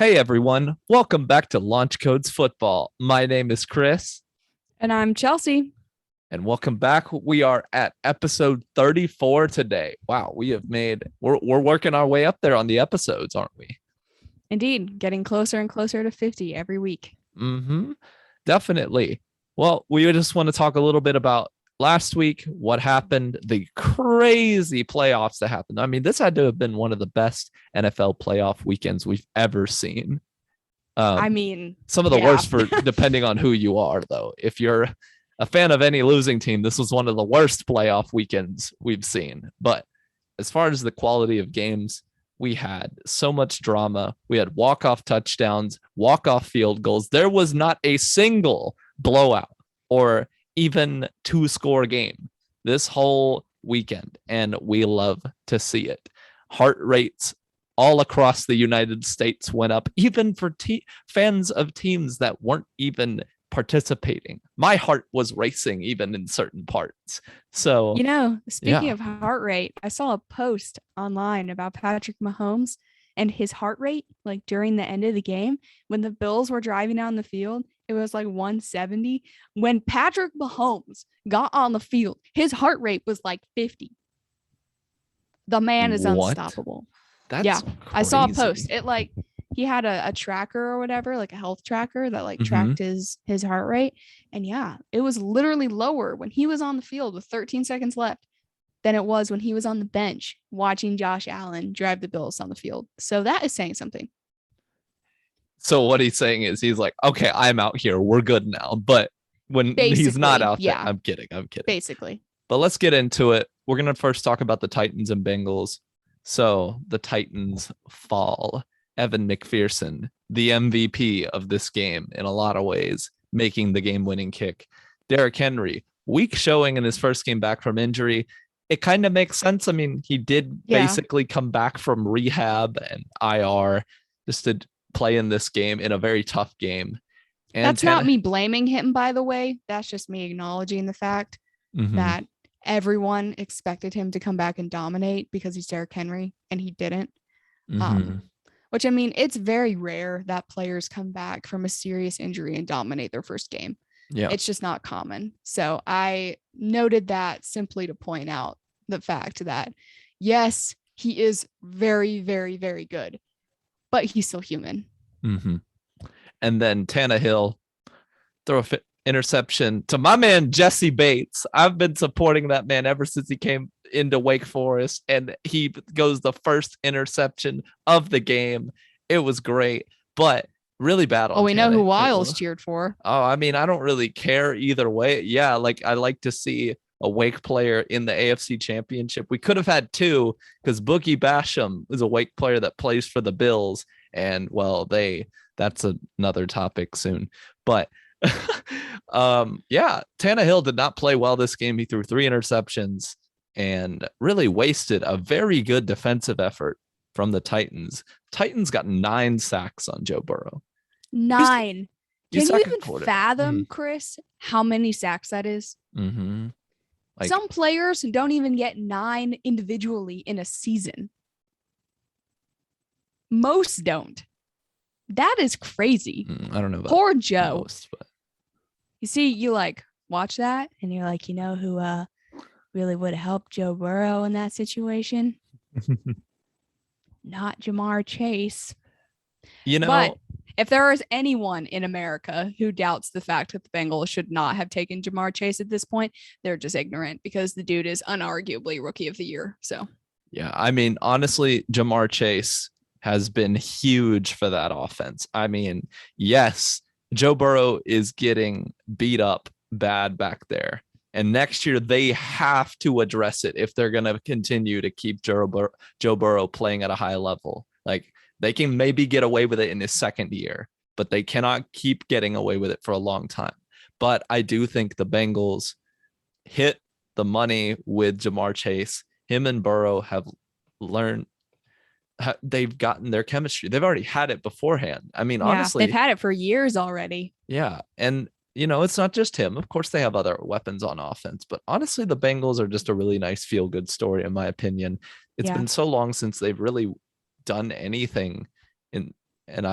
Hey everyone, welcome back to Launch Codes Football. My name is Chris. And I'm Chelsea. And welcome back. We are at episode 34 today. Wow, we're working our way up there on the episodes, aren't we? Indeed, getting closer and closer to 50 every week. Definitely. Well, we just want to talk a little bit about last week, what happened, the crazy playoffs that happened. I mean, this had to have been one of the best NFL playoff weekends we've ever seen. Some of the worst for depending on who you are, though. If you're a fan of any losing team, this was one of the worst playoff weekends we've seen. But as far as the quality of games, we had so much drama. We had walk-off touchdowns, walk-off field goals. There was not a single blowout or even two-score game this whole weekend, and we love to see it. Heart rates all across the United States went up, even for fans of teams that weren't even participating. My heart was racing even in certain parts. So, speaking of heart rate, I saw a post online about Patrick Mahomes and his heart rate, like during the end of the game, when the Bills were driving down the field, it was like 170. When Patrick Mahomes got on the field, his heart rate was like 50. The man is unstoppable. That's crazy. I saw a post. He had a tracker or whatever, like a health tracker that tracked his heart rate. And it was literally lower when he was on the field with 13 seconds left than it was when he was on the bench watching Josh Allen drive the Bills on the field. So that is saying something. So what he's saying is he's like, okay, I'm out here. We're good now. But when he's not out there, I'm kidding. Basically. But let's get into it. We're going to first talk about the Titans and Bengals. So the Titans fall. Evan McPherson, the MVP of this game in a lot of ways, making the game-winning kick. Derrick Henry, weak showing in his first game back from injury. It kind of makes sense. I mean, he did basically come back from rehab and IR just to play in this game, in a very tough game. And that's not me blaming him, by the way. That's just me acknowledging the fact that everyone expected him to come back and dominate because he's Derrick Henry, and he didn't. Which, I mean, it's very rare that players come back from a serious injury and dominate their first game. Yeah, it's just not common. So I noted that simply to point out the fact that, yes, he is very, very, very good, but he's still human. And then Tannehill throw a interception to my man, Jesse Bates. I've been supporting that man ever since he came into Wake Forest, and he goes the first interception of the game. It was great, but really bad. We know who Wiles cheered for. Oh, I mean, I don't really care either way. Yeah, I like to see a Wake player in the AFC Championship. We could have had two, because Boogie Basham is a Wake player that plays for the Bills, and that's another topic soon. But Tannehill did not play well this game. He threw 3 interceptions and really wasted a very good defensive effort from the Titans. Titans got 9 sacks on Joe Burrow. 9. Can you even fathom, Chris, how many sacks that is? Some players don't even get 9 individually in a season. Most don't. That is crazy. I don't know about poor Joe. Most, but... You see, you watch that and you're like, who really would have helped Joe Burrow in that situation? Not Jamar Chase. But if there is anyone in America who doubts the fact that the Bengals should not have taken Jamar Chase at this point, they're just ignorant, because the dude is unarguably Rookie of the Year. So, yeah, I mean, honestly, Jamar Chase has been huge for that offense. I mean, yes, Joe Burrow is getting beat up bad back there. And next year, they have to address it if they're going to continue to keep Joe Burrow playing at a high level. They can maybe get away with it in his second year, but they cannot keep getting away with it for a long time. But I do think the Bengals hit the money with Jamar Chase. Him and Burrow have learned. They've gotten their chemistry. They've already had it beforehand. I mean, honestly, they've had it for years already. Yeah. And, it's not just him. Of course, they have other weapons on offense, but honestly, the Bengals are just a really nice feel-good story, in my opinion. It's been so long since they've really done anything And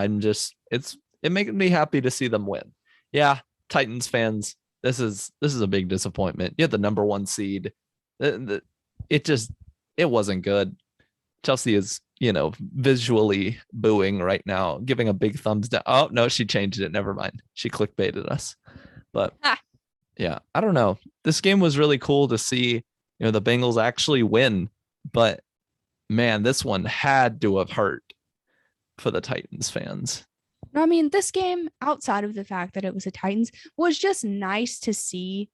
it makes me happy to see them win. Yeah, Titans fans, this is a big disappointment. You had the number 1 seed. It wasn't good. Chelsea is, visually booing right now, giving a big thumbs down. Oh, no, she changed it. Never mind. She clickbaited us. But yeah, I don't know. This game was really cool to see, the Bengals actually win. But man, this one had to have hurt for the Titans fans. I mean, this game, outside of the fact that it was a Titans, was just nice to see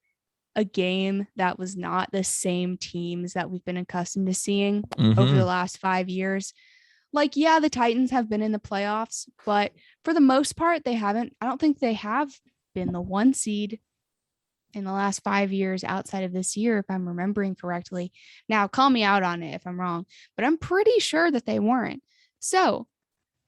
a game that was not the same teams that we've been accustomed to seeing over the last 5 years. Like, yeah, the Titans have been in the playoffs, but for the most part, they haven't. I don't think they have been the 1 seed in the last 5 years outside of this year, if I'm remembering correctly. Now, call me out on it if I'm wrong, but I'm pretty sure that they weren't. So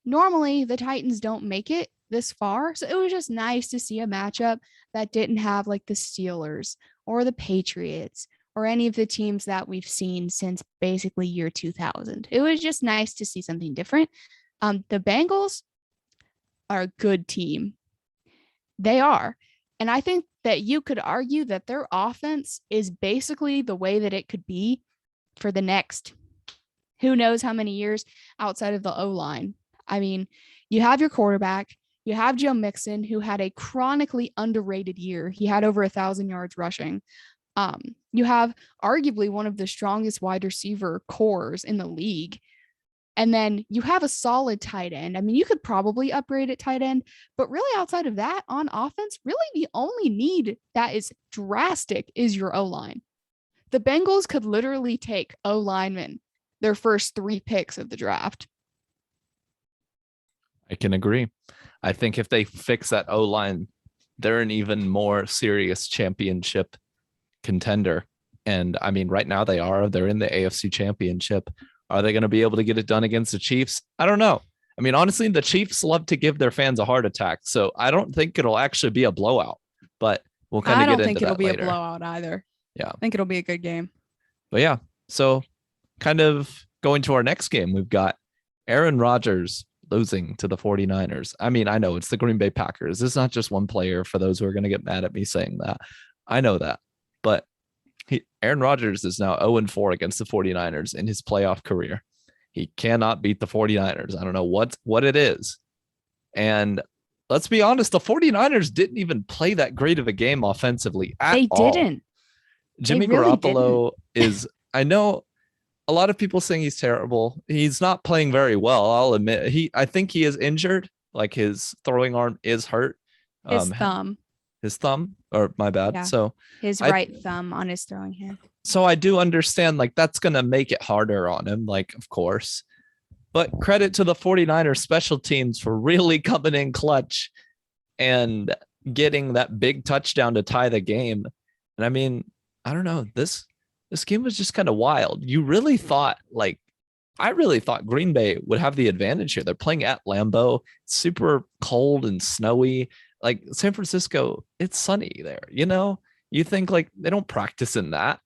normally the Titans don't make it this far. So it was just nice to see a matchup that didn't have like the Steelers or the Patriots or any of the teams that we've seen since basically year 2000. It was just nice to see something different. The Bengals are a good team. They are. And I think that you could argue that their offense is basically the way that it could be for the next who knows how many years outside of the O-line. I mean, you have your quarterback, you have Joe Mixon, who had a chronically underrated year. He had over 1,000 yards rushing. You have arguably one of the strongest wide receiver cores in the league. And then you have a solid tight end. I mean, you could probably upgrade at tight end, but really outside of that on offense, really the only need that is drastic is your O-line. The Bengals could literally take O-linemen their first 3 picks of the draft. I can agree. I think if they fix that O-line, they're an even more serious championship contender. And I mean, right now they're in the AFC Championship. Are they going to be able to get it done against the Chiefs? I don't know. I mean, honestly, the Chiefs love to give their fans a heart attack. So I don't think it'll actually be a blowout, but we'll kind of get into that later. I don't think it'll be a blowout either. Yeah. I think it'll be a good game. But yeah, so kind of going to our next game, we've got Aaron Rodgers losing to the 49ers. I mean, I know it's the Green Bay Packers. It's not just one player for those who are going to get mad at me saying that. I know that. But Aaron Rodgers is now 0-4 against the 49ers in his playoff career. He cannot beat the 49ers. I don't know what it is. And let's be honest, the 49ers didn't even play that great of a game offensively at all. They didn't. Jimmy Garoppolo is, I know a lot of people saying he's terrible. He's not playing very well. I'll admit I think he is injured. Like his throwing arm is hurt. His thumb, or my bad. Yeah, so his right thumb on his throwing hand. So I do understand like that's going to make it harder on him. Like, of course, but credit to the 49ers special teams for really coming in clutch and getting that big touchdown to tie the game. And I mean, I don't know, this game was just kind of wild. I really thought Green Bay would have the advantage here. They're playing at Lambeau. It's super cold and snowy. Like San Francisco, it's sunny there. You think like they don't practice in that,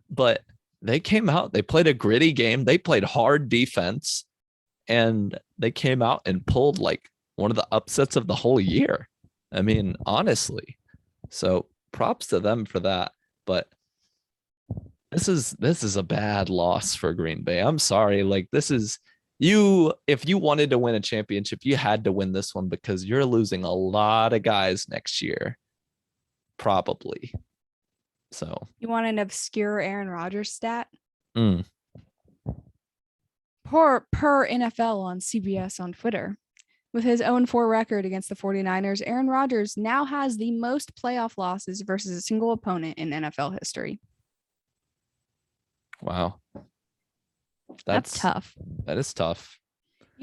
but they came out, they played a gritty game. They played hard defense and they came out and pulled like one of the upsets of the whole year. I mean, honestly, so props to them for that. But this is a bad loss for Green Bay. I'm sorry. Like if you wanted to win a championship, you had to win this one because you're losing a lot of guys next year. Probably. So you want an obscure Aaron Rodgers stat? Per NFL on CBS on Twitter. With his 0-4 record against the 49ers, Aaron Rodgers now has the most playoff losses versus a single opponent in NFL history. Wow. That's tough. That is tough.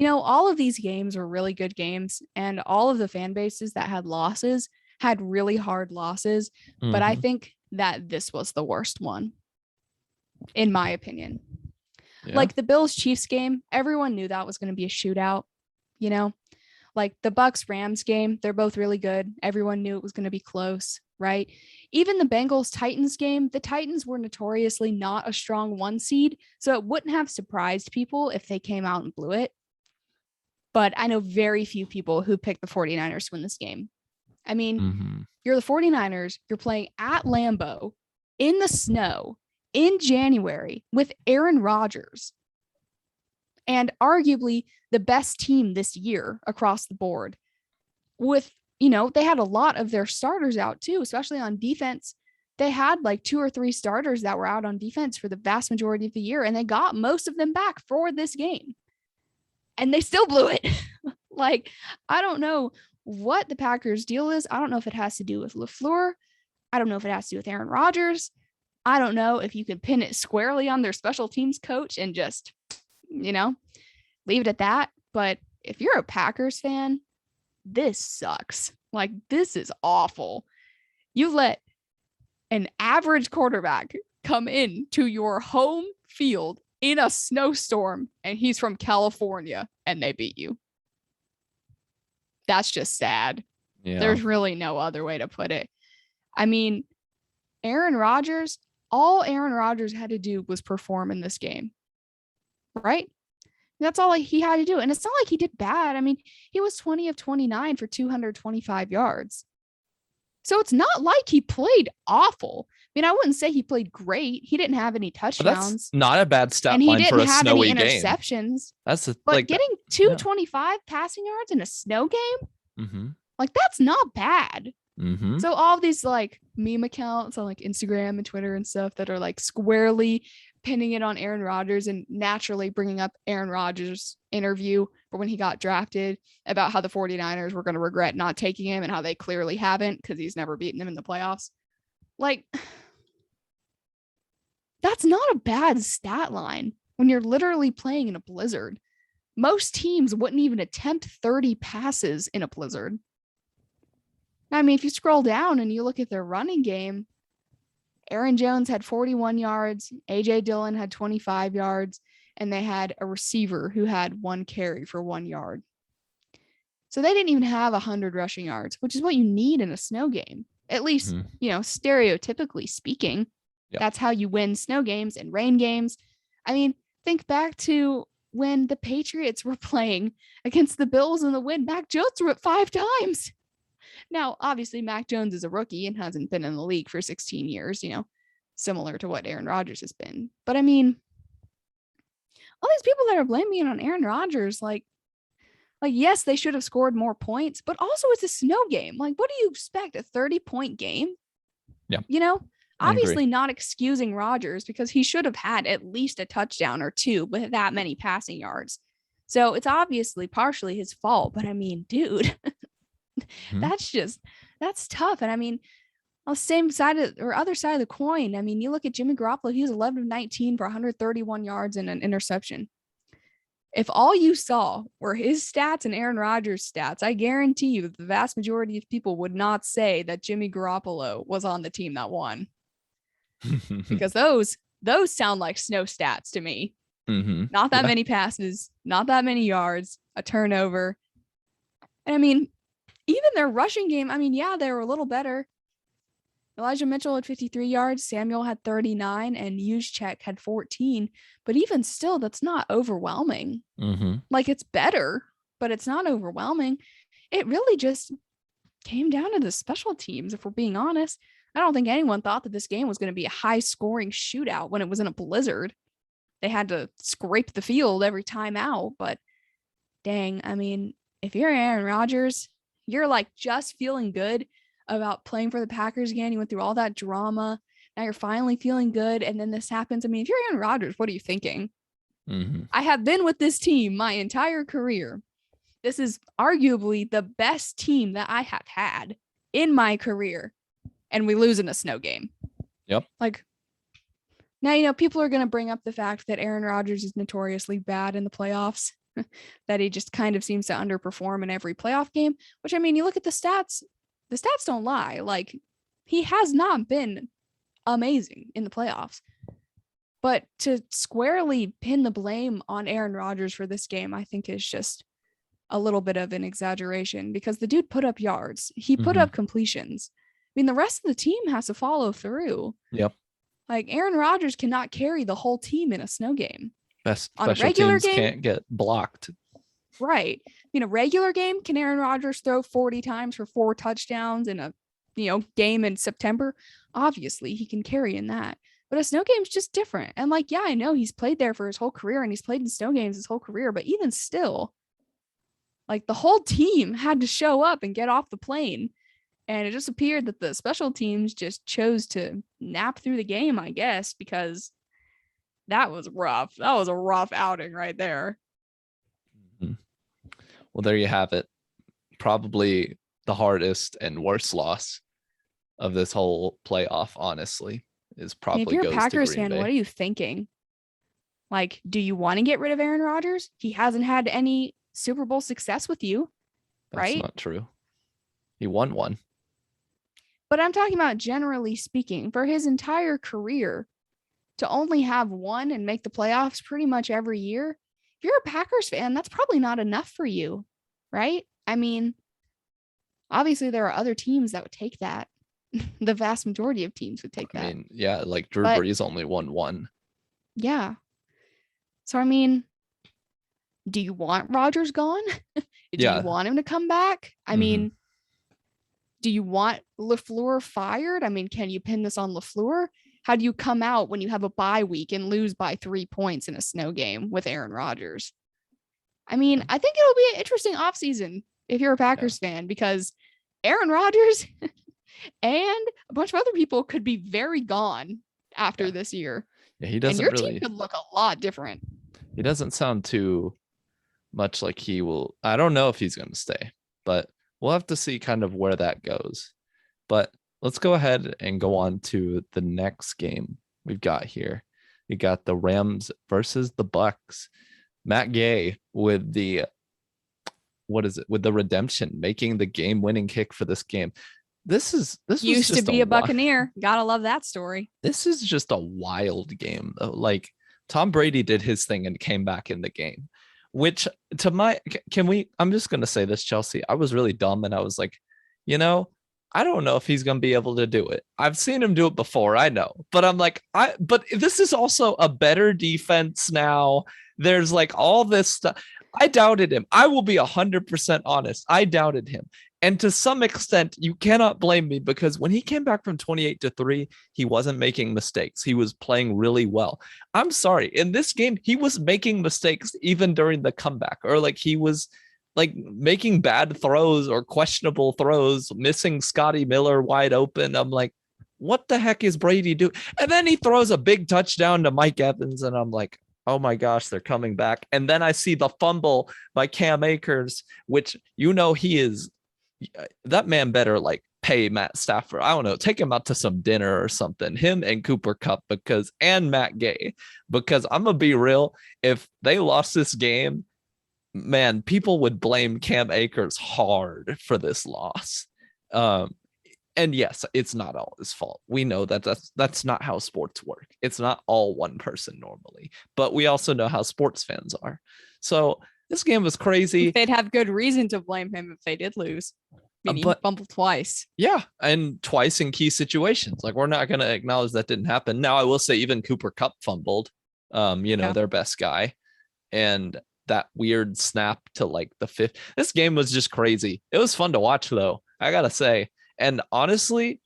All of these games were really good games, and all of the fan bases that had losses had really hard losses. Mm-hmm. But I think that this was the worst one, in my opinion. Yeah. Like the Bills-Chiefs game, everyone knew that was going to be a shootout. Like the Bucks-Rams game, they're both really good. Everyone knew it was going to be close, right? Even the Bengals-Titans game, the Titans were notoriously not a strong 1 seed, so it wouldn't have surprised people if they came out and blew it. But I know very few people who pick the 49ers to win this game. I mean, you're the 49ers. You're playing at Lambeau in the snow in January with Aaron Rodgers and arguably the best team this year across the board. With, they had a lot of their starters out too, especially on defense. They had like 2 or 3 starters that were out on defense for the vast majority of the year, and they got most of them back for this game. And they still blew it. Like, I don't know what the Packers' deal is. I don't know if it has to do with LaFleur. I don't know if it has to do with Aaron Rodgers. I don't know if you can pin it squarely on their special teams coach and just, leave it at that. But if you're a Packers fan, this sucks. Like, this is awful. You let an average quarterback come in to your home field in a snowstorm, and he's from California, and they beat you. That's just sad. Yeah. There's really no other way to put it. I mean, Aaron Rodgers, all Aaron Rodgers had to do was perform in this game, right? That's all he had to do. And it's not like he did bad. I mean, he was 20 of 29 for 225 yards. So it's not like he played awful. I mean, I wouldn't say he played great. He didn't have any touchdowns. That's not a bad stat line for a snowy game. And he didn't have any interceptions. But getting 225 passing yards in a snow game, like, that's not bad. So all of these like meme accounts on like Instagram and Twitter and stuff that are like squarely pinning it on Aaron Rodgers and naturally bringing up Aaron Rodgers' interview for when he got drafted about how the 49ers were going to regret not taking him and how they clearly haven't because he's never beaten them in the playoffs. Like, that's not a bad stat line when you're literally playing in a blizzard. Most teams wouldn't even attempt 30 passes in a blizzard. I mean, if you scroll down and you look at their running game, Aaron Jones had 41 yards, A.J. Dillon had 25 yards, and they had a receiver who had 1 carry for 1 yard. So they didn't even have 100 rushing yards, which is what you need in a snow game. At least, stereotypically speaking, that's how you win snow games and rain games. I mean, think back to when the Patriots were playing against the Bills in the wind. Mac Jones threw it 5 times. Now, obviously, Mac Jones is a rookie and hasn't been in the league for 16 years, similar to what Aaron Rodgers has been. But I mean, all these people that are blaming it on Aaron Rodgers, like, yes, they should have scored more points, but also it's a snow game. Like, what do you expect? A 30-point game? Yeah. Obviously not excusing Rodgers because he should have had at least a touchdown or 2 with that many passing yards. So it's obviously partially his fault. But I mean, dude, that's tough. And I mean, on the same side other side of the coin, I mean, you look at Jimmy Garoppolo, he was 11 of 19 for 131 yards and an interception. If all you saw were his stats and Aaron Rodgers' stats, I guarantee you that the vast majority of people would not say that Jimmy Garoppolo was on the team that won. Because those sound like snow stats to me. Not that many passes, not that many yards, a turnover. And I mean, even their rushing game, I mean, yeah, they were a little better. Elijah Mitchell had 53 yards, Samuel had 39, and Juszczyk had 14. But even still, that's not overwhelming. Like, it's better, but it's not overwhelming. It really just came down to the special teams, if we're being honest. I don't think anyone thought that this game was going to be a high-scoring shootout when it was in a blizzard. They had to scrape the field every time out, but dang, I mean, if you're Aaron Rodgers, you're like just feeling good about playing for the Packers again. You went through all that drama. Now you're finally feeling good. And then this happens. I mean, if you're Aaron Rodgers, what are you thinking? I have been with this team my entire career. This is arguably the best team that I have had in my career. And we lose in a snow game. Yep. Like, now, people are going to bring up the fact that Aaron Rodgers is notoriously bad in the playoffs, that he just kind of seems to underperform in every playoff game, which, I mean, you look at the stats don't lie. Like, he has not been amazing in the playoffs. But to squarely pin the blame on Aaron Rodgers for this game, I think is just a little bit of an exaggeration because the dude put up yards. He put up completions. I mean, the rest of the team has to follow through. Yep. Like, Aaron Rodgers cannot carry the whole team in a snow game. Best on a regular game can't get blocked. Right. In a regular game, can Aaron Rodgers throw 40 times for 4 touchdowns in a, game in September? Obviously, he can carry in that. But a snow game's just different. And like, yeah, I know he's played there for his whole career and he's played in snow games his whole career, but even still, like the whole team had to show up and get off the plane. And it just appeared that the special teams just chose to nap through the game, I guess, because that was rough. That was a rough outing right there. Well, there you have it. Probably the hardest and worst loss of this whole playoff, honestly, is probably if you're a goes Packers to Green fan, Bay. what are you thinking? Like, do you want to get rid of Aaron Rodgers? He hasn't had any Super Bowl success with you, right? That's not true. He won one. But I'm talking about generally speaking, for his entire career, to only have one and make the playoffs pretty much every year. If you're a Packers fan, that's probably not enough for you, right? I mean, obviously there are other teams that would take that. The vast majority of teams would take that. I mean, yeah, like Drew Brees only won one. Yeah. So, I mean, do you want Rodgers gone? Do you want him to come back? I mean, do you want LaFleur fired? I mean, can you pin this on LaFleur? How do you come out when you have a bye week and lose by 3 points in a snow game with Aaron Rodgers? I mean, I think it'll be an interesting offseason if you're a Packers fan, because Aaron Rodgers and a bunch of other people could be very gone after this year. Yeah, he doesn't and your team could look a lot different. He doesn't sound too much like he will. I don't know if he's going to stay, but we'll have to see kind of where that goes. But let's go ahead and go on to the next game we've got here. We got the Rams versus the Bucks. Matt Gay with the redemption, making the game-winning kick for this game. This used to be a Buccaneer. Gotta love that story. This is just a wild game, though. Like, Tom Brady did his thing and came back in the game, which I'm just going to say this, Chelsea. I was really dumb and I was like, I don't know if he's going to be able to do it. I've seen him do it before, I know, but I'm like, but this is also a better defense now. There's like all this stuff. I doubted him. I will be 100% honest. I doubted him. And to some extent, you cannot blame me, because when he came back from 28-3, he wasn't making mistakes. He was playing really well. I'm sorry. In this game, he was making mistakes even during the comeback, or like he was like making bad throws or questionable throws, missing Scotty Miller wide open. I'm like, what the heck is Brady doing? And then he throws a big touchdown to Mike Evans, and I'm like, oh my gosh, they're coming back. And then I see the fumble by Cam Akers, which, he is, that man better like pay Matt Stafford. I don't know, take him out to some dinner or something, him and Cooper Kupp, and Matt Gay, because I'm going to be real. If they lost this game, man, people would blame Cam Akers hard for this loss. And yes, it's not all his fault. We know that that's not how sports work. It's not all one person normally, but we also know how sports fans are. So this game was crazy. They'd have good reason to blame him if they did lose. He fumbled twice. Yeah, and twice in key situations. Like, we're not going to acknowledge that didn't happen. Now, I will say even Cooper Kupp fumbled, their best guy. And that weird snap to like the fifth. This game was just crazy. It was fun to watch, though, I got to say. And honestly,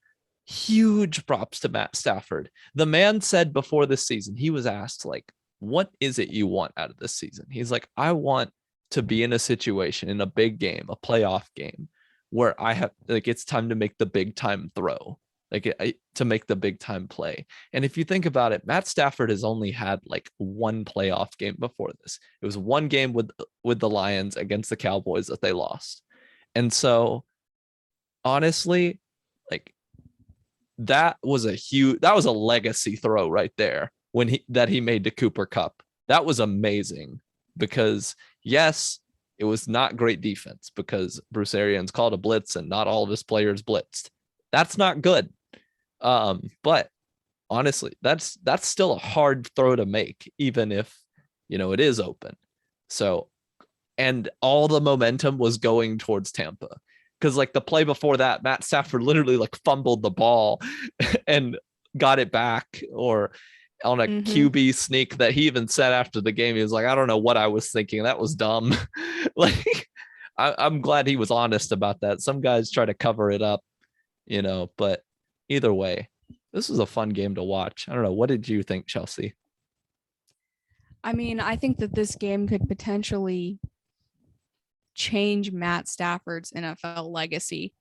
huge props to Matt Stafford. The man said before this season, he was asked, like, what is it you want out of this season? He's like, I want to be in a situation, in a big game, a playoff game, where I have, like, it's time to make the big time throw, to make the big time play. And if you think about it, Matt Stafford has only had like one playoff game before this. It was one game with the Lions against the Cowboys that they lost. And so, honestly, like, that was a legacy throw right there that he made to Cooper Kupp. That was amazing, because yes, it was not great defense, because Bruce Arians called a blitz and not all of his players blitzed. That's not good. But honestly, that's still a hard throw to make, even if, it is open. So, and all the momentum was going towards Tampa. Because like the play before that, Matt Stafford literally like fumbled the ball and got it back, on a QB sneak that he even said after the game. He was like, I don't know what I was thinking. That was dumb. Like, I'm glad he was honest about that. Some guys try to cover it up, but either way, this was a fun game to watch. I don't know. What did you think, Chelsea? I mean, I think that this game could potentially change Matt Stafford's NFL legacy,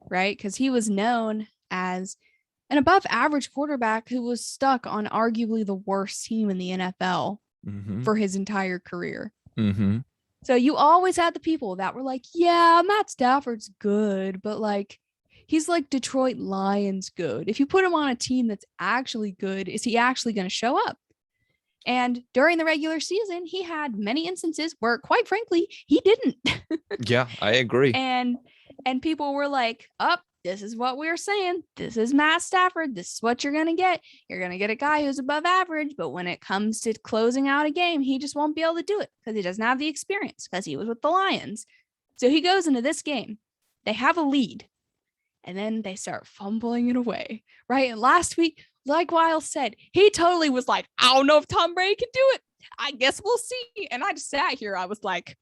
right? Because he was known as an above average quarterback who was stuck on arguably the worst team in the NFL for his entire career. So you always had the people that were like, yeah, Matt Stafford's good, but like, he's like Detroit Lions good. If you put him on a team that's actually good, is he actually going to show up? And during the regular season, he had many instances where, quite frankly, he didn't. Yeah, I agree. And people were like, this is what we're saying. This is Matt Stafford. This is what you're going to get. You're going to get a guy who's above average, but when it comes to closing out a game, he just won't be able to do it because he doesn't have the experience because he was with the Lions. So he goes into this game. They have a lead, and then they start fumbling it away, right? And last week, like Wiles said, he totally was like, I don't know if Tom Brady can do it. I guess we'll see. And I just sat here. I was like,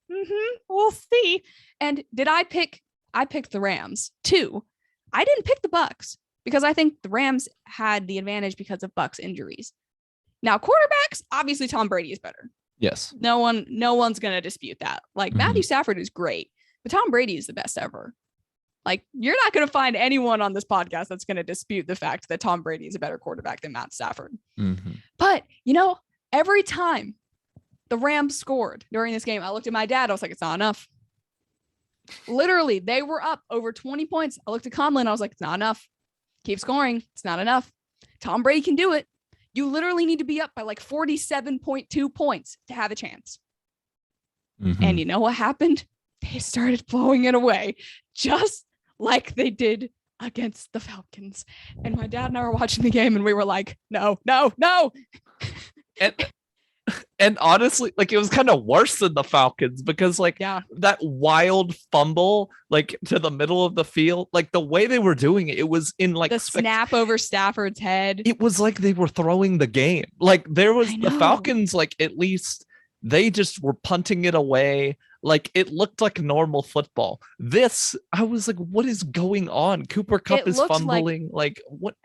we'll see. And I picked the Rams too. I didn't pick the Bucks because I think the Rams had the advantage because of Bucks injuries. Now, quarterbacks, obviously Tom Brady is better. Yes. No one's going to dispute that. Like Matthew Stafford is great, but Tom Brady is the best ever. Like, you're not going to find anyone on this podcast that's going to dispute the fact that Tom Brady is a better quarterback than Matt Stafford. But, every time the Rams scored during this game, I looked at my dad. I was like, it's not enough. Literally, they were up over 20 points. I looked at Conlon. I was like, it's not enough. Keep scoring. It's not enough. Tom Brady can do it. You literally need to be up by like 47.2 points to have a chance. And you know what happened? They started blowing it away just like they did against the Falcons. And my dad and I were watching the game and we were like, no. And honestly, like, it was kind of worse than the Falcons because that wild fumble, like to the middle of the field, like the way they were doing it, it was in like the snap over Stafford's head. It was like they were throwing the game. Like there was the Falcons, like at least they just were punting it away. Like it looked like normal football. This, I was like, what is going on? Cooper Kupp is fumbling.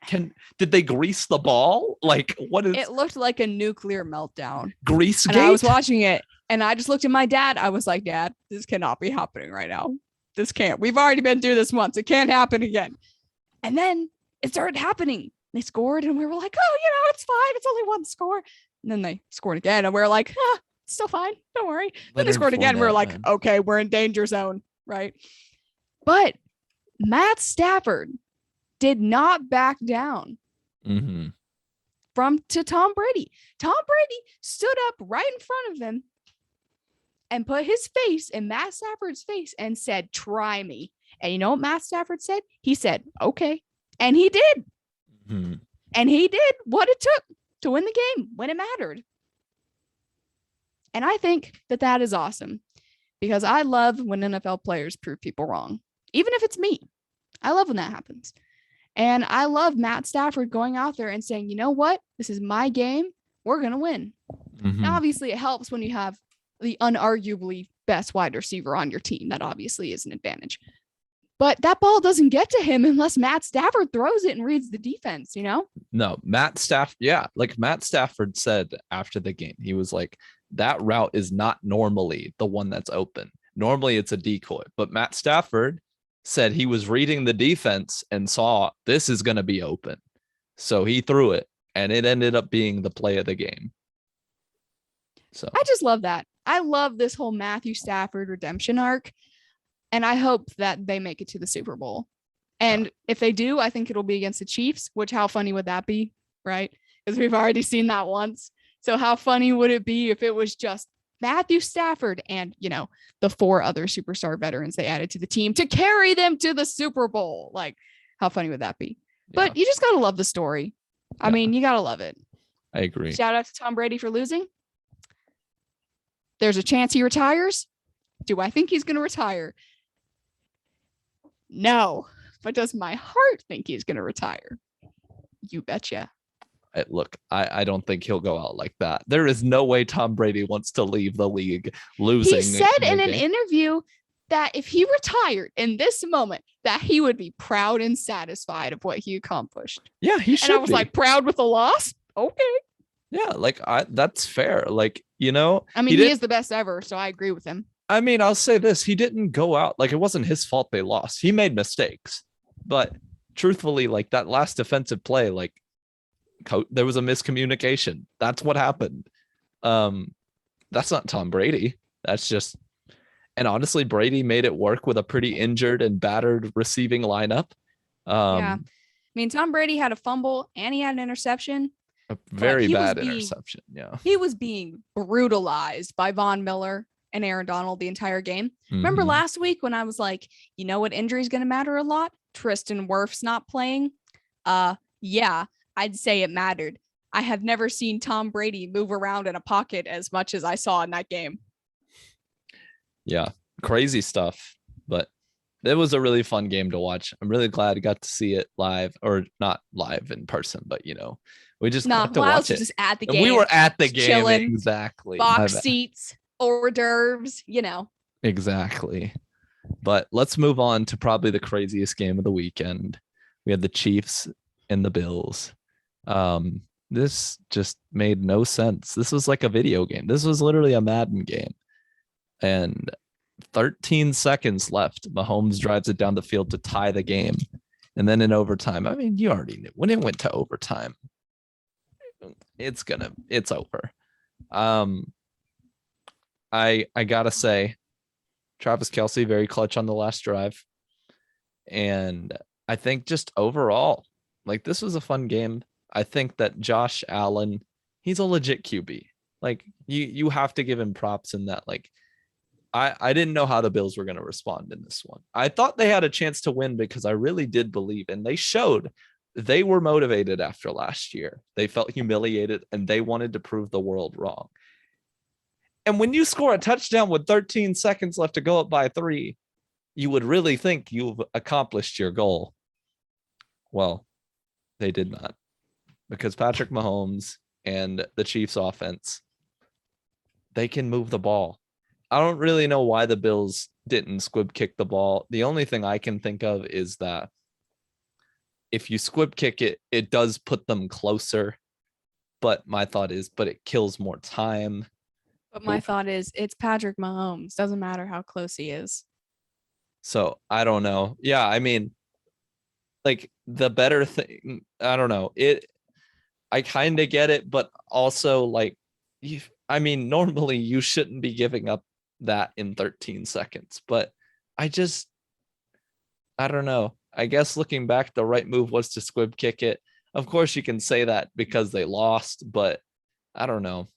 Did they grease the ball? Like what is it? Looked like a nuclear meltdown. Grease and gate? I was watching it and I just looked at my dad. I was like, Dad, this cannot be happening right now. This can't. We've already been through this once. It can't happen again. And then it started happening. They scored and we were like, oh, it's fine. It's only one score. And then they scored again and we were like, still fine. Don't worry. Then they scored again. We're like, okay, we're in danger zone, right? But Matt Stafford did not back down to Tom Brady. Tom Brady stood up right in front of him and put his face in Matt Stafford's face and said, try me. And you know what Matt Stafford said? He said, okay. And he did. And he did what it took to win the game when it mattered. And I think that is awesome because I love when NFL players prove people wrong, even if it's me. I love when that happens. And I love Matt Stafford going out there and saying, you know what? This is my game. We're going to win. Now, obviously, it helps when you have the unarguably best wide receiver on your team. That obviously is an advantage. But that ball doesn't get to him unless Matt Stafford throws it and reads the defense, No, Matt Stafford. Yeah. Like Matt Stafford said after the game, he was like, that route is not normally the one that's open. Normally it's a decoy, but Matt Stafford said he was reading the defense and saw this is going to be open. So he threw it and it ended up being the play of the game. So I just love that. I love this whole Matthew Stafford redemption arc. And I hope that they make it to the Super Bowl. And if they do, I think it'll be against the Chiefs, which how funny would that be? Right. Because we've already seen that once. So how funny would it be if it was just Matthew Stafford and, the 4 other superstar veterans they added to the team to carry them to the Super Bowl? Like, how funny would that be? Yeah. But you just got to love the story. I mean, you got to love it. I agree. Shout out to Tom Brady for losing. There's a chance he retires. Do I think he's going to retire? No. But does my heart think he's going to retire? You betcha. Look, I don't think he'll go out like that. There is no way Tom Brady wants to leave the league losing. He said in an interview that if he retired in this moment, that he would be proud and satisfied of what he accomplished. Yeah, he should. And I was like, proud with a loss? Okay. Yeah, like that's fair. Like, you know, I mean, he is the best ever, so I agree with him. I mean, I'll say this. He didn't go out. Like, it wasn't his fault they lost. He made mistakes. But truthfully, like that last defensive play, like there was a miscommunication. That's what happened. That's not Tom Brady. That's just, and honestly, Brady made it work with a pretty injured and battered receiving lineup. Yeah. I mean, Tom Brady had a fumble and he had an interception. A very bad interception. Yeah. He was being brutalized by Von Miller and Aaron Donald the entire game. Mm-hmm. Remember last week when I was like, you know what injury is going to matter a lot? Tristan Wirfs not playing. Yeah, I'd say it mattered. I have never seen Tom Brady move around in a pocket as much as I saw in that game. Yeah, crazy stuff. But it was a really fun game to watch. I'm really glad I got to see it live, or not live in person, but you know, we just got to watch it. Just at the game. We were at the game, chilling, exactly. Box seats, hors d'oeuvres, you know. Exactly. But let's move on to probably the craziest game of the weekend. We had the Chiefs and the Bills. This just made no sense. This was like a video game. This was literally a Madden game. And 13 seconds left. Mahomes drives it down the field to tie the game. And then in overtime, I mean, you already knew when it went to overtime, it's over. I gotta say, Travis Kelce, very clutch on the last drive. And I think just overall, like, this was a fun game. I think that Josh Allen, he's a legit QB. Like, you have to give him props in that. Like, I didn't know how the Bills were going to respond in this one. I thought they had a chance to win because I really did believe, and they showed they were motivated after last year. They felt humiliated and they wanted to prove the world wrong. And when you score a touchdown with 13 seconds left to go up by 3, you would really think you've accomplished your goal. Well, they did not, because Patrick Mahomes and the Chiefs offense, they can move the ball. I don't really know why the Bills didn't squib kick the ball. The only thing I can think of is that if you squib kick it, it does put them closer. But my thought is, but it kills more time. But my thought is, it's Patrick Mahomes. Doesn't matter how close he is. So I don't know. Yeah, I mean, like, the better thing, I don't know. I kind of get it, but also, like, normally you shouldn't be giving up that in 13 seconds. But I don't know. I guess looking back, the right move was to squib kick it. Of course, you can say that because they lost, but I don't know.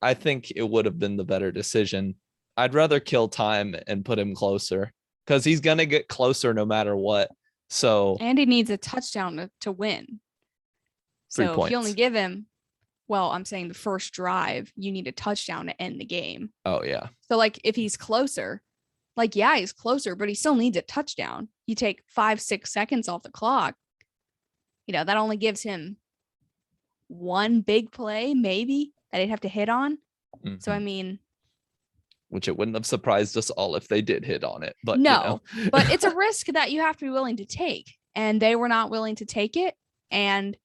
I think it would have been the better decision. I'd rather kill time and put him closer, because he's going to get closer no matter what. So, and he needs a touchdown to win. So if you only give him, well, I'm saying the first drive, you need a touchdown to end the game. Oh, yeah. So, like, if he's closer, like, yeah, he's closer, but he still needs a touchdown. You take 5-6 seconds off the clock. You know, that only gives him one big play, maybe, that he'd have to hit on. Mm-hmm. So, I mean, which it wouldn't have surprised us all if they did hit on it. But no, you know. But it's a risk that you have to be willing to take. And they were not willing to take it. And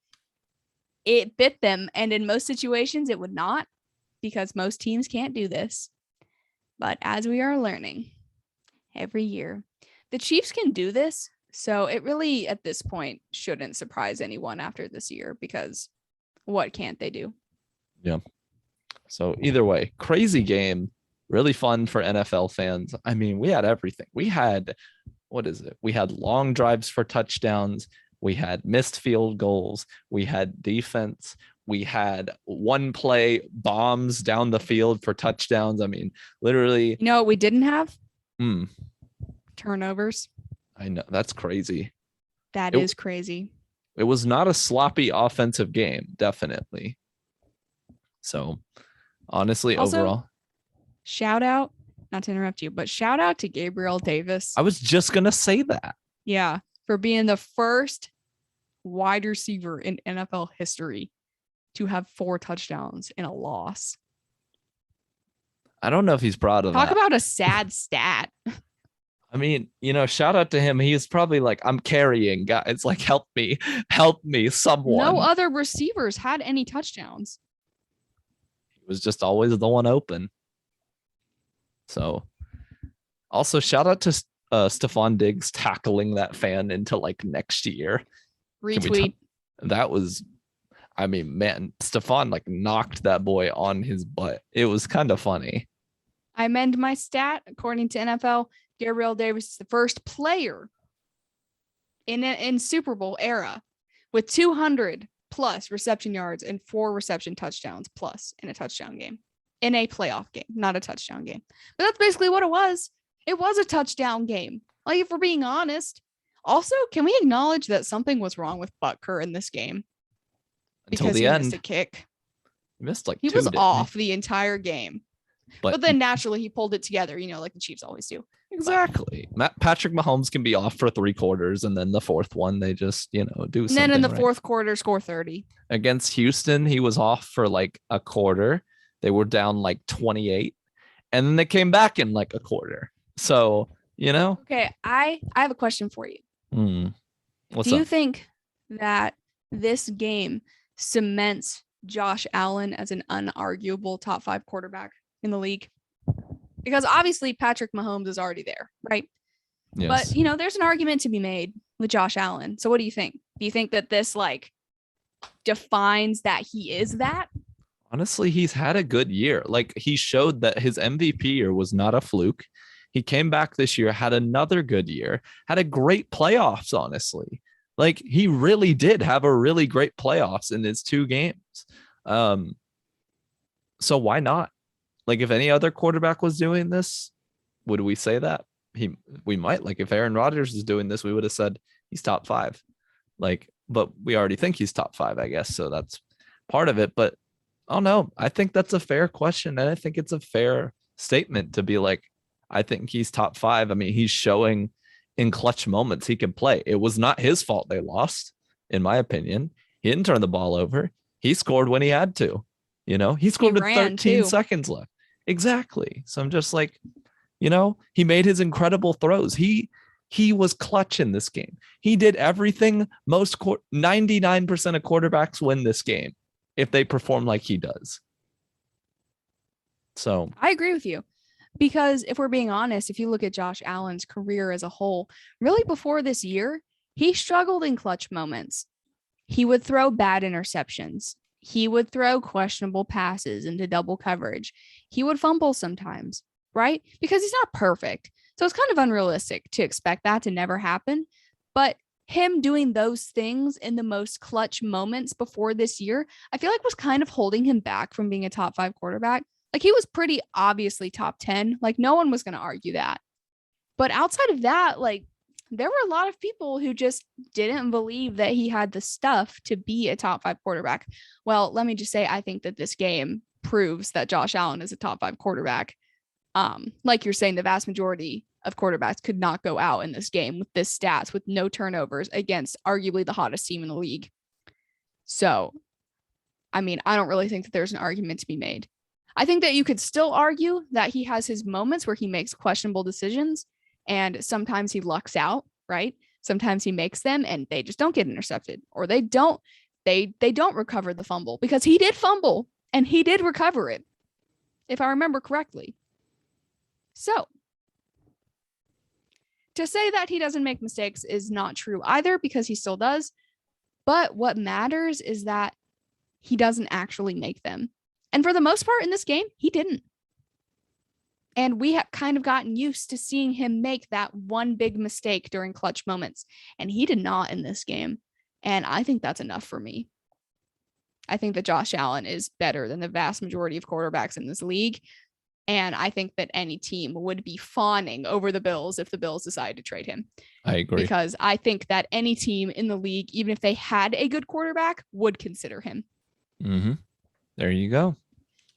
it bit them. And in most situations, it would not, because most teams can't do this. But as we are learning every year, the Chiefs can do this. So it really, at this point, shouldn't surprise anyone after this year, because what can't they do? Yeah. So either way, crazy game. Really fun for NFL fans. I mean, we had everything. We had, we had long drives for touchdowns. We had missed field goals. We had defense. We had one play bombs down the field for touchdowns. I mean, literally. You know what we didn't have? Turnovers. I know. That's crazy. That is crazy. It was not a sloppy offensive game, definitely. So, honestly, also, overall. Shout out, not to interrupt you, but shout out to Gabriel Davis. I was just going to say that. Yeah, for being the first wide receiver in NFL history to have 4 touchdowns in a loss. I don't know if he's proud of that. Talk about a sad stat. I mean, shout out to him. He's probably like, I'm carrying guys. Like, help me, someone. No other receivers had any touchdowns. He was just always the one open. So, also shout out to Stephon Diggs tackling that fan into like next year. Retweet. That was, I mean, man, Stephon like knocked that boy on his butt. It was kind of funny. I amend my stat. According to NFL, Gabriel Davis is the first player in Super Bowl era with 200 plus reception yards and 4 reception touchdowns plus in a touchdown game, in a playoff game, not a touchdown game. But that's basically what it was. It was a touchdown game. Like, if we're being honest. Also, can we acknowledge that something was wrong with Butker in this game? Until because the he end. Missed a kick. He missed like he 2, was off the entire game. But then naturally he pulled it together, like the Chiefs always do. Exactly. Patrick Mahomes can be off for 3 quarters, and then the 4th one they just, do something. And then in the 4th quarter, score 30. Against Houston, he was off for like a quarter. They were down like 28, and then they came back in like a quarter. So, Okay, I have a question for you. What's Do you up? think that this game cements Josh Allen as an unarguable top 5 quarterback in the league? Because obviously Patrick Mahomes is already there, right? Yes. But, there's an argument to be made with Josh Allen. So what do you think? Do you think that this like defines that he is that? Honestly, he's had a good year. Like, he showed that his MVP year was not a fluke. He came back this year, had another good year, had a great playoffs, honestly. Like, he really did have a really great playoffs in his 2 games. So why not? Like, if any other quarterback was doing this, would we say that? We might. Like, if Aaron Rodgers is doing this, we would have said he's top 5. Like, but we already think he's top 5, I guess. So that's part of it. But I don't know. I think that's a fair question. And I think it's a fair statement to be like, I think he's top 5. I mean, he's showing in clutch moments he can play. It was not his fault they lost, in my opinion. He didn't turn the ball over. He scored when he had to. He scored with 13 seconds left. Exactly. So I'm just like, he made his incredible throws. He was clutch in this game. He did everything 99% of quarterbacks win this game if they perform like he does. So I agree with you. Because if we're being honest, if you look at Josh Allen's career as a whole, really before this year, he struggled in clutch moments. He would throw bad interceptions. He would throw questionable passes into double coverage. He would fumble sometimes, right? Because he's not perfect. So it's kind of unrealistic to expect that to never happen. But him doing those things in the most clutch moments before this year, I feel like was kind of holding him back from being a top 5 quarterback. Like, he was pretty obviously top 10. Like, no one was going to argue that. But outside of that, like, there were a lot of people who just didn't believe that he had the stuff to be a top 5 quarterback. Well, let me just say, I think that this game proves that Josh Allen is a top 5 quarterback. Like you're saying, the vast majority of quarterbacks could not go out in this game with this stats, with no turnovers against arguably the hottest team in the league. So, I mean, I don't really think that there's an argument to be made. I think that you could still argue that he has his moments where he makes questionable decisions and sometimes he lucks out, right? Sometimes he makes them and they just don't get intercepted, or they don't recover the fumble, because he did fumble and he did recover it, if I remember correctly. So to say that he doesn't make mistakes is not true either, because he still does. But what matters is that he doesn't actually make them. And for the most part in this game, he didn't. And we have kind of gotten used to seeing him make that one big mistake during clutch moments. And he did not in this game. And I think that's enough for me. I think that Josh Allen is better than the vast majority of quarterbacks in this league. And I think that any team would be fawning over the Bills if the Bills decided to trade him. I agree. Because I think that any team in the league, even if they had a good quarterback, would consider him. Mm-hmm. There you go.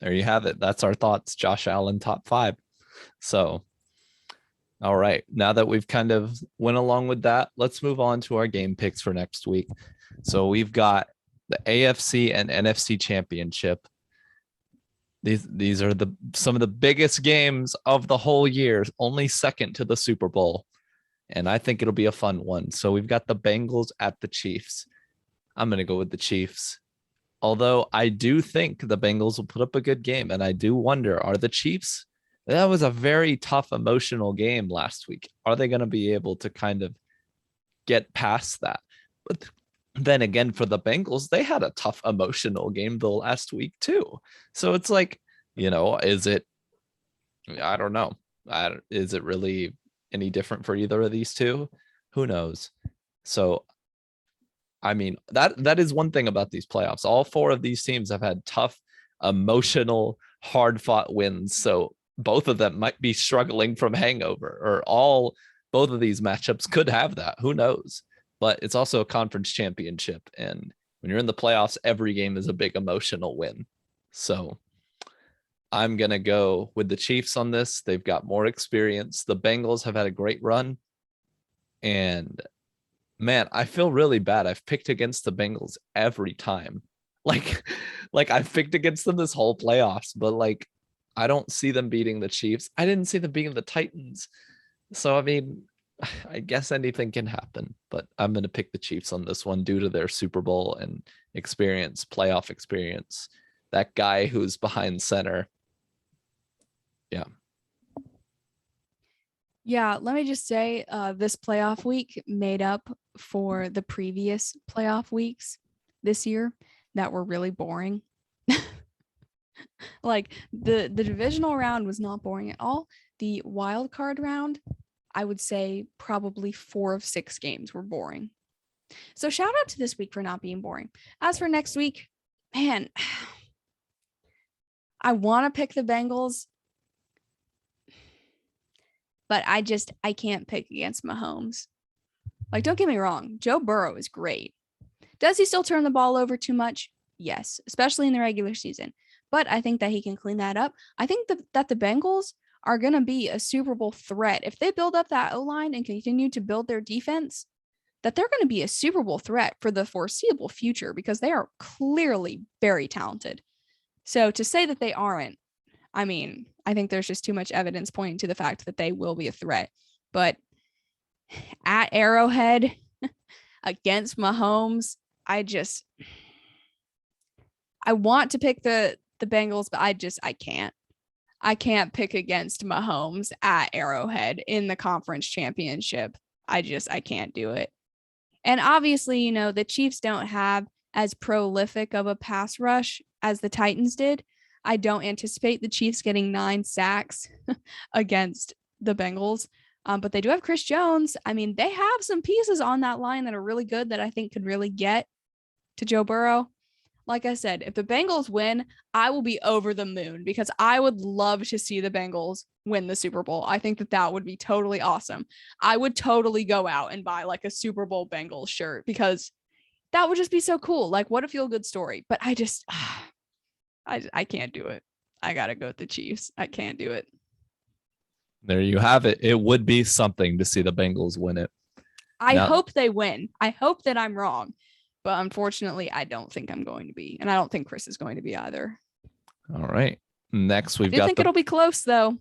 There you have it. That's our thoughts. Josh Allen, top 5. So All right. Now that we've kind of went along with that, let's move on to our game picks for next week. So we've got the AFC and NFC Championship. These are some of the biggest games of the whole year, only second to the Super Bowl. And I think it'll be a fun one. So we've got the Bengals at the Chiefs. I'm going to go with the Chiefs. Although I do think the Bengals will put up a good game. And I do wonder, are the Chiefs? That was a very tough emotional game last week. Are they going to be able to kind of get past that? But then again, for the Bengals, they had a tough emotional game the last week too. So it's like, is it, I don't know. Is it really any different for either of these two? Who knows? So, I mean, that is one thing about these playoffs. All four of these teams have had tough, emotional, hard-fought wins. So both of them might be struggling from hangover, or both of these matchups could have that. Who knows? But it's also a conference championship. And when you're in the playoffs, every game is a big emotional win. So I'm going to go with the Chiefs on this. They've got more experience. The Bengals have had a great run. And man, I feel really bad. I've picked against the Bengals every time. Like I've picked against them this whole playoffs, but like, I don't see them beating the Chiefs. I didn't see them beating the Titans. So, I mean, I guess anything can happen, but I'm going to pick the Chiefs on this one due to their Super Bowl and experience, playoff experience. That guy who's behind center. Yeah. Yeah, let me just say this playoff week made up for the previous playoff weeks this year that were really boring. Like the divisional round was not boring at all. The wild card round, I would say probably 4 of 6 games were boring. So shout out to this week for not being boring. As for next week, man, I want to pick the Bengals, but I can't pick against Mahomes. Like, don't get me wrong, Joe Burrow is great. Does he still turn the ball over too much? Yes, especially in the regular season. But I think that he can clean that up. I think that the Bengals are going to be a Super Bowl threat. If they build up that O-line and continue to build their defense, that they're going to be a Super Bowl threat for the foreseeable future because they are clearly very talented. So to say that they aren't, I mean, I think there's just too much evidence pointing to the fact that they will be a threat. But at Arrowhead against Mahomes, I want to pick the Bengals, but I can't. I can't pick against Mahomes at Arrowhead in the conference championship. I can't do it. And obviously, the Chiefs don't have as prolific of a pass rush as the Titans did. I don't anticipate the Chiefs getting 9 sacks against the Bengals. But they do have Chris Jones. I mean, they have some pieces on that line that are really good that I think could really get to Joe Burrow. Like I said, if the Bengals win, I will be over the moon because I would love to see the Bengals win the Super Bowl. I think that would be totally awesome. I would totally go out and buy like a Super Bowl Bengals shirt because that would just be so cool. Like, what a feel-good story. But I can't do it. I got to go with the Chiefs. I can't do it. There you have it. It would be something to see the Bengals win it. I hope they win. I hope that I'm wrong. But unfortunately, I don't think I'm going to be. And I don't think Chris is going to be either. All right. Next, I think it'll be close, though.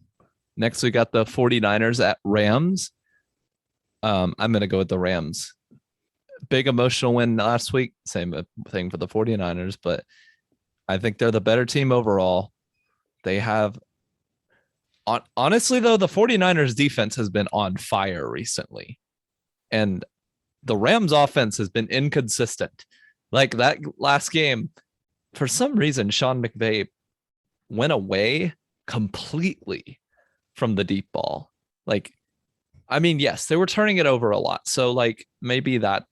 Next, we got the 49ers at Rams. I'm going to go with the Rams. Big emotional win last week. Same thing for the 49ers. But I think they're the better team overall. They have... Honestly, though, the 49ers defense has been on fire recently. And the Rams offense has been inconsistent. Like that last game, for some reason, Sean McVay went away completely from the deep ball. Like, I mean, yes, they were turning it over a lot. So like maybe that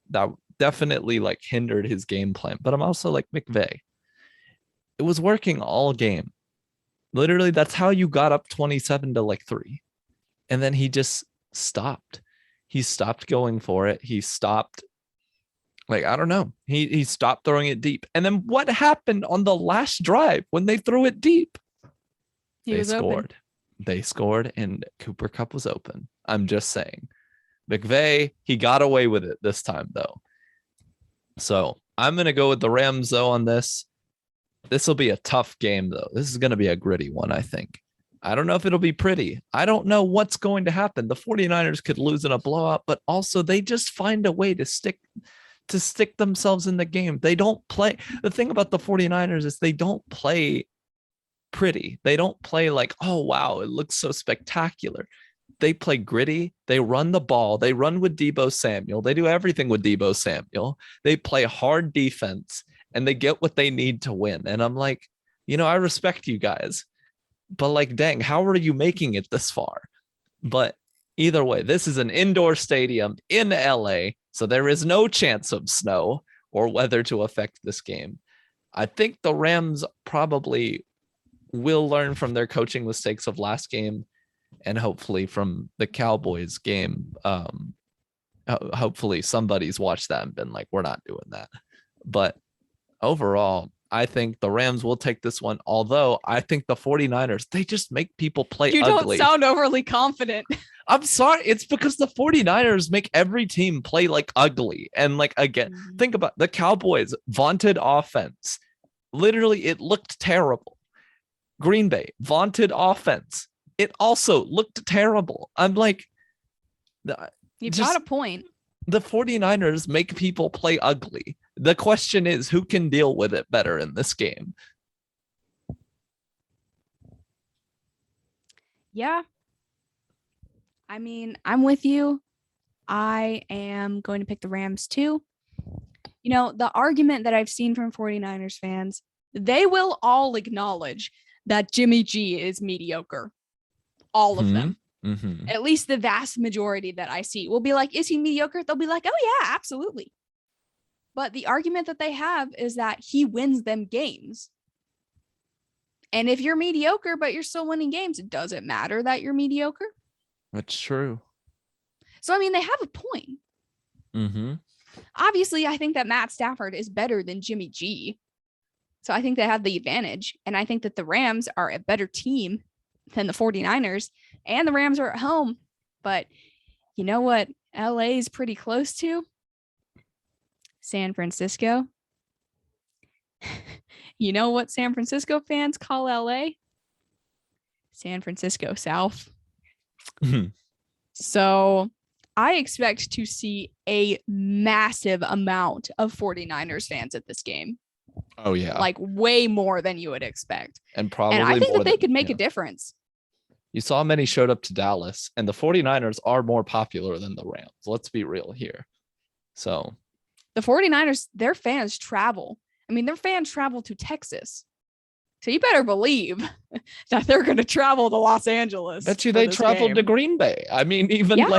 definitely like hindered his game plan. But I'm also like McVay. It was working all game. Literally, that's how you got up 27-3. And then he just stopped. He stopped going for it. He stopped, I don't know. He stopped throwing it deep. And then what happened on the last drive when they threw it deep? They scored. They scored and Cooper Kupp was open. I'm just saying. McVay, he got away with it this time, though. So I'm going to go with the Rams, though, on this. This will be a tough game, though. This is going to be a gritty one, I think. I don't know if it'll be pretty. I don't know what's going to happen. The 49ers could lose in a blowout, but also they just find a way to stick themselves in the game. They don't play. The thing about the 49ers is they don't play pretty. They don't play like, oh, wow, it looks so spectacular. They play gritty. They run the ball. They run with Deebo Samuel. They do everything with Deebo Samuel. They play hard defense, and they get what they need to win. And I'm like, I respect you guys. But like, dang, how are you making it this far? But either way, this is an indoor stadium in LA, so there is no chance of snow or weather to affect this game. I think the Rams probably will learn from their coaching mistakes of last game and hopefully from the Cowboys game. Hopefully somebody's watched that and been like, we're not doing that. But overall, I think the Rams will take this one, although I think the 49ers, they just make people play ugly. You don't sound overly confident. I'm sorry. It's because the 49ers make every team play like ugly. And like, again, think about the Cowboys' vaunted offense. Literally, it looked terrible. Green Bay, vaunted offense. It also looked terrible. I'm like, you've got a point. The 49ers make people play ugly. The question is, who can deal with it better in this game? Yeah. I mean, I'm with you. I am going to pick the Rams too. The argument that I've seen from 49ers fans, they will all acknowledge that Jimmy G is mediocre. All of them. Mm-hmm. At least the vast majority that I see will be like, is he mediocre? They'll be like, oh yeah, absolutely. But the argument that they have is that he wins them games. And if you're mediocre, but you're still winning games, it doesn't matter that you're mediocre. That's true. So, I mean, they have a point. Mm-hmm. Obviously, I think that Matt Stafford is better than Jimmy G. So I think they have the advantage. And I think that the Rams are a better team than the 49ers. And the Rams are at home. But you know what LA is pretty close to? San Francisco. You know what San Francisco fans call LA? San Francisco South. So I expect to see a massive amount of 49ers fans at this game. Oh, yeah. Like way more than you would expect. And probably I think that they could make a difference. You saw many showed up to Dallas, and the 49ers are more popular than the Rams. Let's be real here. So the 49ers, their fans travel. I mean, their fans travel to Texas. So you better believe that they're going to travel to Los Angeles. Bet you they traveled to Green Bay. I mean, even you have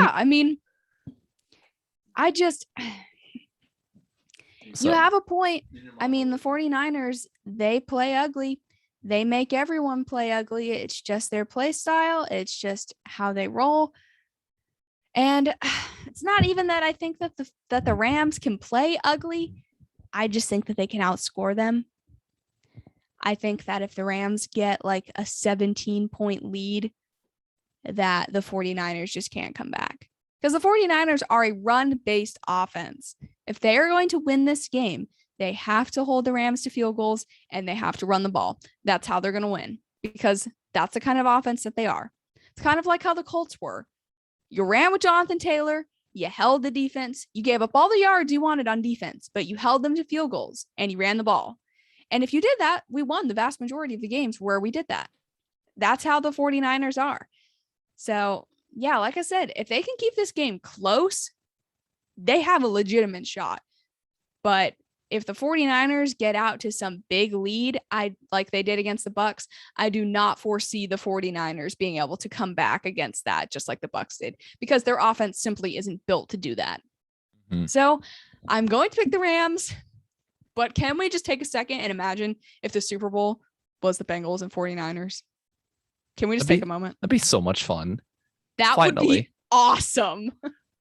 a point. I mean, the 49ers, they play ugly. They make everyone play ugly. It's just their play style. It's just how they roll. And it's not even that I think that the Rams can play ugly. I just think that they can outscore them. I think that if the Rams get like a 17-point lead, that the 49ers just can't come back. Because the 49ers are a run-based offense. If they are going to win this game, they have to hold the Rams to field goals and they have to run the ball. That's how they're going to win, because that's the kind of offense that they are. It's kind of like how the Colts were. You ran with Jonathan Taylor, you held the defense, you gave up all the yards you wanted on defense, but you held them to field goals and you ran the ball. And if you did that, we won the vast majority of the games where we did that. That's how the 49ers are. So, yeah, like I said, if they can keep this game close, they have a legitimate shot. But if the 49ers get out to some big lead, like they did against the Bucs, I do not foresee the 49ers being able to come back against that, just like the Bucs did, because their offense simply isn't built to do that. Mm-hmm. So I'm going to pick the Rams, but can we just take a second and imagine if the Super Bowl was the Bengals and 49ers? Can we just take a moment? That'd be so much fun. That would be awesome.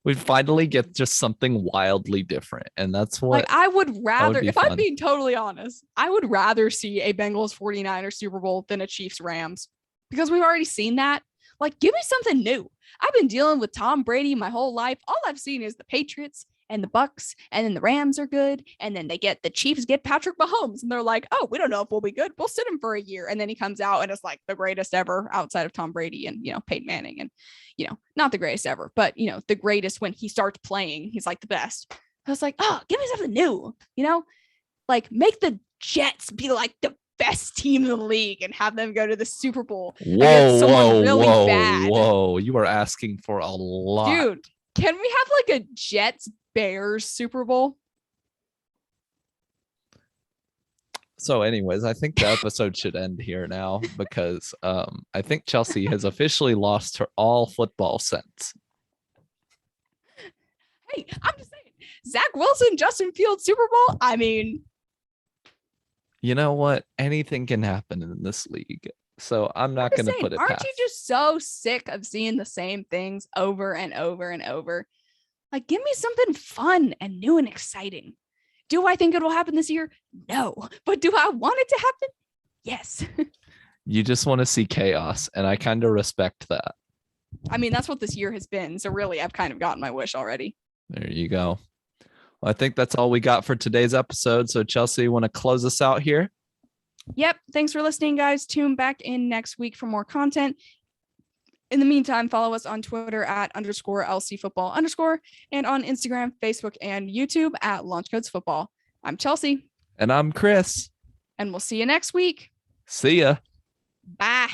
We finally get just something wildly different. And that's what, like, I would rather, if I'm being totally honest, I would rather see a Bengals 49ers Super Bowl than a Chiefs Rams, because we've already seen that. Like, give me something new. I've been dealing with Tom Brady my whole life. All I've seen is the Patriots and the Bucks, and then the Rams are good, and then the Chiefs get Patrick Mahomes, and they're like, oh, we don't know if we'll be good. We'll sit him for a year, and then he comes out and it's like the greatest ever outside of Tom Brady and Peyton Manning, and not the greatest ever, but the greatest when he starts playing. He's like the best. I was like, oh, give me something new, like make the Jets be like the best team in the league and have them go to the Super Bowl against someone really bad. Whoa, you are asking for a lot. Dude, can we have like a Jets Bears Super Bowl? So anyways, I think the episode should end here now because I think Chelsea has officially lost her all football sense. Hey, I'm just saying, Zach Wilson, Justin Fields, Super Bowl. I mean, you know what? Anything can happen in this league. So I'm not going to put it past. Aren't you just so sick of seeing the same things over and over and over? Like, give me something fun and new and exciting. Do I think it will happen this year? No. But do I want it to happen? Yes. You just want to see chaos, and I kind of respect that. I mean, that's what this year has been. So really, I've kind of gotten my wish already. There you go. Well, I think that's all we got for today's episode. So Chelsea, you want to close us out here? Yep. Thanks for listening, guys. Tune back in next week for more content. In the meantime, follow us on Twitter at _LCFootball_ and on Instagram, Facebook, and YouTube at LaunchCodesFootball. I'm Chelsea. And I'm Chris. And we'll see you next week. See ya. Bye.